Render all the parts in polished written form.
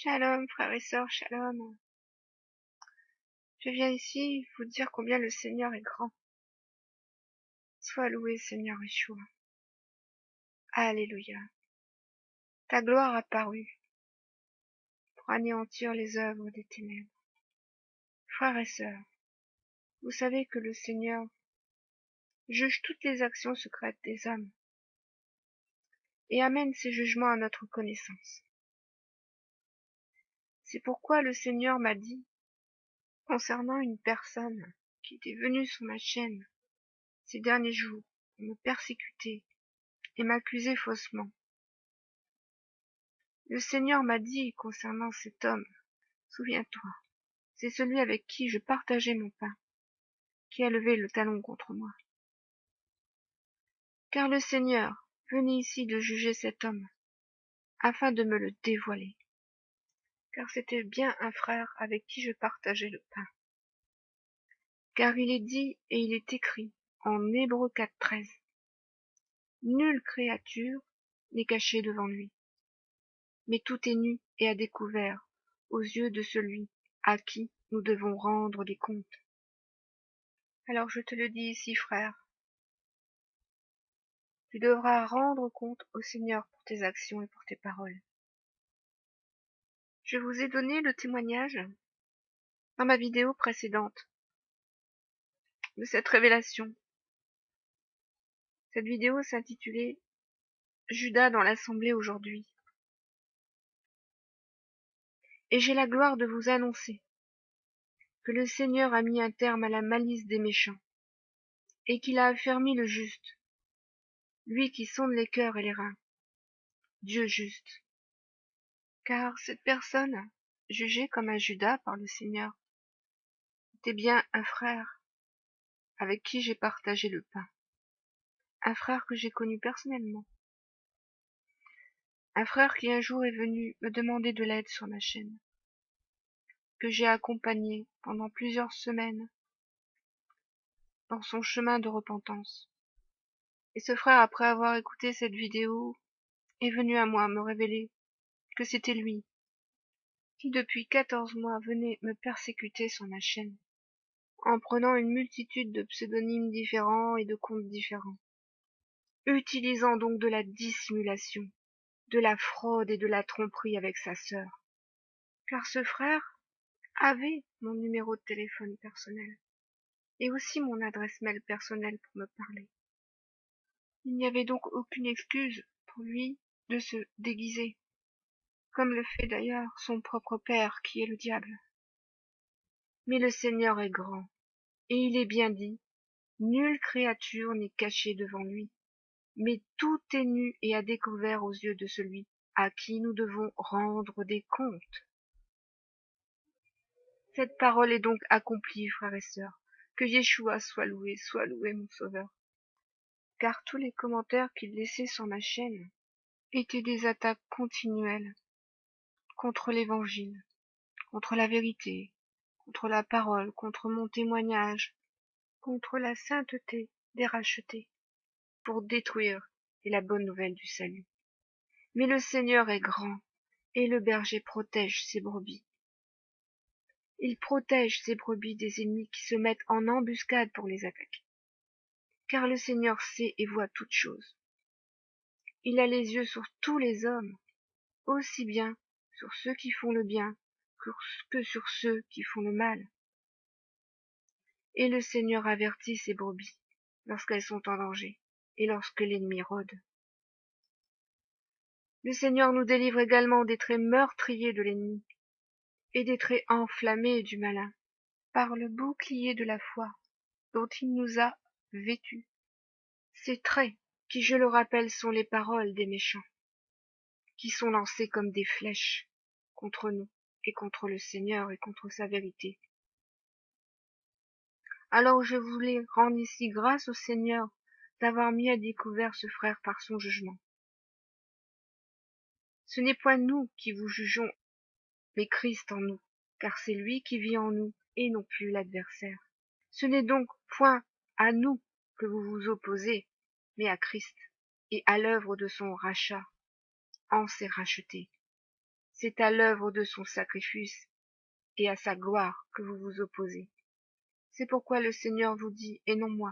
Shalom, frères et sœurs, shalom. Je viens ici vous dire combien le Seigneur est grand. Sois loué, Seigneur Yeshua. Alléluia. Ta gloire a paru pour anéantir les œuvres des ténèbres. Frères et sœurs, vous savez que le Seigneur juge toutes les actions secrètes des hommes et amène ses jugements à notre connaissance. C'est pourquoi le Seigneur m'a dit, concernant une personne qui était venue sur ma chaîne ces derniers jours pour me persécuter et m'accuser faussement. Le Seigneur m'a dit concernant cet homme, souviens-toi, c'est celui avec qui je partageais mon pain, qui a levé le talon contre moi. Car le Seigneur venait ici de juger cet homme, afin de me le dévoiler, car c'était bien un frère avec qui je partageais le pain. Car il est dit et il est écrit en Hébreux 4:13, nulle créature n'est cachée devant lui, mais tout est nu et à découvert aux yeux de celui à qui nous devons rendre des comptes. Alors je te le dis ici, frère, tu devras rendre compte au Seigneur pour tes actions et pour tes paroles. Je vous ai donné le témoignage dans ma vidéo précédente de cette révélation. Cette vidéo s'intitulait Judas dans l'assemblée aujourd'hui. Et j'ai la gloire de vous annoncer que le Seigneur a mis un terme à la malice des méchants et qu'il a affermi le juste, lui qui sonde les cœurs et les reins, Dieu juste. Car cette personne, jugée comme un Judas par le Seigneur, était bien un frère avec qui j'ai partagé le pain, un frère que j'ai connu personnellement, un frère qui un jour est venu me demander de l'aide sur ma chaîne, que j'ai accompagné pendant plusieurs semaines dans son chemin de repentance. Et ce frère, après avoir écouté cette vidéo, est venu à moi me révéler que c'était lui qui depuis 14 mois venait me persécuter sur ma chaîne, en prenant une multitude de pseudonymes différents et de comptes différents, utilisant donc de la dissimulation, de la fraude et de la tromperie avec sa sœur. Car ce frère avait mon numéro de téléphone personnel et aussi mon adresse mail personnelle pour me parler. Il n'y avait donc aucune excuse pour lui de se déguiser, comme le fait d'ailleurs son propre père qui est le diable. Mais le Seigneur est grand, et il est bien dit, nulle créature n'est cachée devant lui, mais tout est nu et à découvert aux yeux de celui à qui nous devons rendre des comptes. Cette parole est donc accomplie, frères et sœurs. Que Yeshua soit loué mon Sauveur. Car tous les commentaires qu'il laissait sur ma chaîne étaient des attaques continuelles contre l'Évangile, contre la vérité, contre la parole, contre mon témoignage, contre la sainteté des rachetés, pour détruire la bonne nouvelle du salut. Mais le Seigneur est grand, et le berger protège ses brebis. Il protège ses brebis des ennemis qui se mettent en embuscade pour les attaquer. Car le Seigneur sait et voit toutes choses. Il a les yeux sur tous les hommes, aussi bien sur ceux qui font le bien que sur ceux qui font le mal. Et le Seigneur avertit ses brebis lorsqu'elles sont en danger et lorsque l'ennemi rôde. Le Seigneur nous délivre également des traits meurtriers de l'ennemi et des traits enflammés du malin par le bouclier de la foi dont il nous a vêtus. Ces traits, qui je le rappelle, sont les paroles des méchants, qui sont lancés comme des flèches contre nous et contre le Seigneur et contre sa vérité. Alors je voulais rendre ici grâce au Seigneur d'avoir mis à découvert ce frère par son jugement. Ce n'est point nous qui vous jugeons, mais Christ en nous, car c'est lui qui vit en nous et non plus l'adversaire. Ce n'est donc point à nous que vous vous opposez, mais à Christ et à l'œuvre de son rachat, en s'est racheté. C'est à l'œuvre de son sacrifice et à sa gloire que vous vous opposez. C'est pourquoi le Seigneur vous dit, et non moi,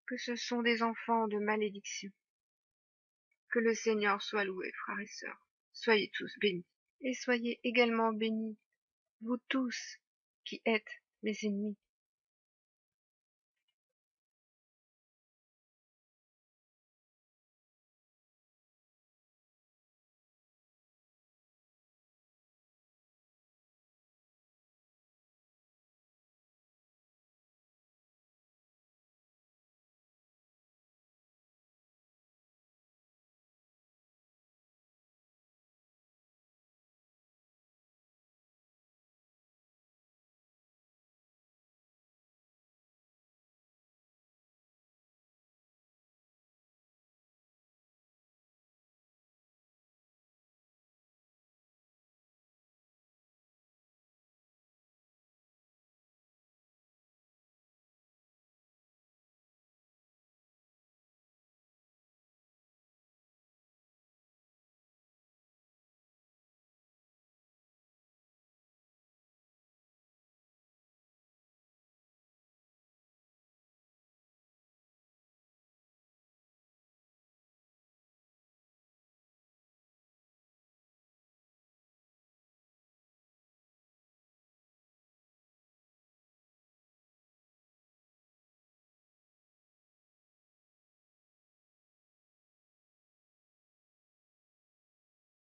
que ce sont des enfants de malédiction. Que le Seigneur soit loué, frères et sœurs. Soyez tous bénis. Et soyez également bénis, vous tous qui êtes mes ennemis.